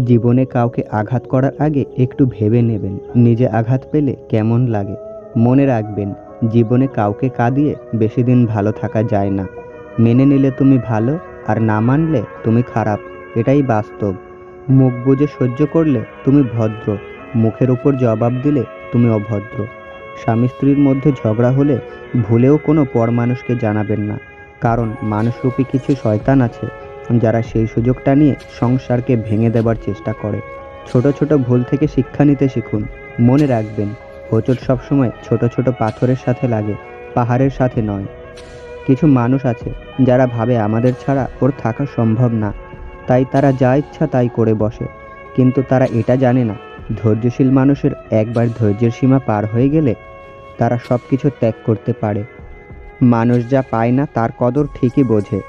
জীবনে কাউকে আঘাত করার আগে একটু ভেবে নেবেন নিজে আঘাত পেলে কেমন লাগে। মনে রাখবেন, জীবনে কাউকে কাঁদিয়ে বেশি দিন ভালো থাকা যায় না। মেনে নিলে তুমি ভালো, আর না মানলে তুমি খারাপ। এটাই বাস্তব। মুখ বুজে সহ্য করলে তুমি ভদ্র, মুখের উপর জবাব দিলে তুমি অভদ্র। স্বামী স্ত্রীর মধ্যে ঝগড়া হলে ভুলেও কোনো পর মানুষকে জানাবেন না, কারণ মানুষরূপী কিছু শয়তান আছে যারা সেই সুযোগটা নিয়ে সংসারকে ভেঙে দেবার চেষ্টা করে। ছোট ছোট ভুল থেকে শিক্ষা নিতে শিখুন। মনে রাখবেন, হোঁচট সবসময় ছোট ছোট পাথরের সাথে লাগে, পাহাড়ের সাথে নয়। কিছু মানুষ আছে যারা ভাবে আমাদের ছাড়া ওর থাকা সম্ভব না, তাই তারা যা ইচ্ছা তাই করে বসে। কিন্তু তারা এটা জানে না, ধৈর্যশীল মানুষের একবার ধৈর্যের সীমা পার হয়ে গেলে তারা সব কিছু ত্যাগ করতে পারে। মানুষ যা পায় না তার কদর ঠিকই বোঝে,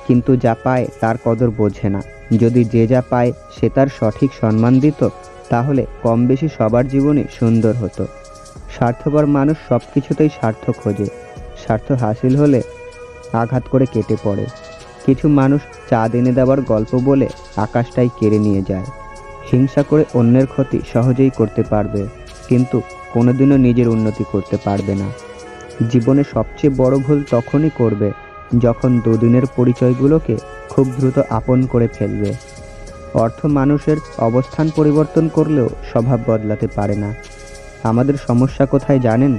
কিন্তু যা পায় তার কদর বোঝে না। যদি যে যা পায় সে তার সঠিক সম্মান দিত, তাহলে কম বেশি সবার জীবনে সুন্দর হতো। স্বার্থপর মানুষ সব কিছুতেই স্বার্থ খোঁজে, স্বার্থ হাসিল হলে আঘাত করে কেটে পড়ে। কিছু মানুষ চাঁদ এনে দেওয়ার গল্প বলে আকাশটাই কেড়ে নিয়ে যায়। হিংসা করে অন্যের ক্ষতি সহজেই করতে পারবে, কিন্তু কোনোদিনও নিজের উন্নতি করতে পারবে না। জীবনে সবচেয়ে বড় ভুল তখনই করবে যখন দুদিনের পরিচয়গুলোকে খুব দ্রুত আপন করে ফেলবে। অর্থ মানুষের অবস্থান পরিবর্তন করলেও স্বভাব বদলাতে পারে না। আমাদের সমস্যা কোথায় জানেন?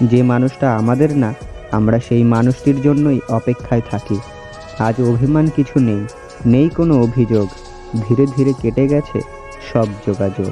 যে মানুষটা আমাদের না, আমরা সেই মানুষটির জন্যই অপেক্ষায় থাকি। আজ অভিমান কিছু নেই, নেই কোনো অভিযোগ। ধীরে ধীরে কেটে গেছে সব যোগাযোগ।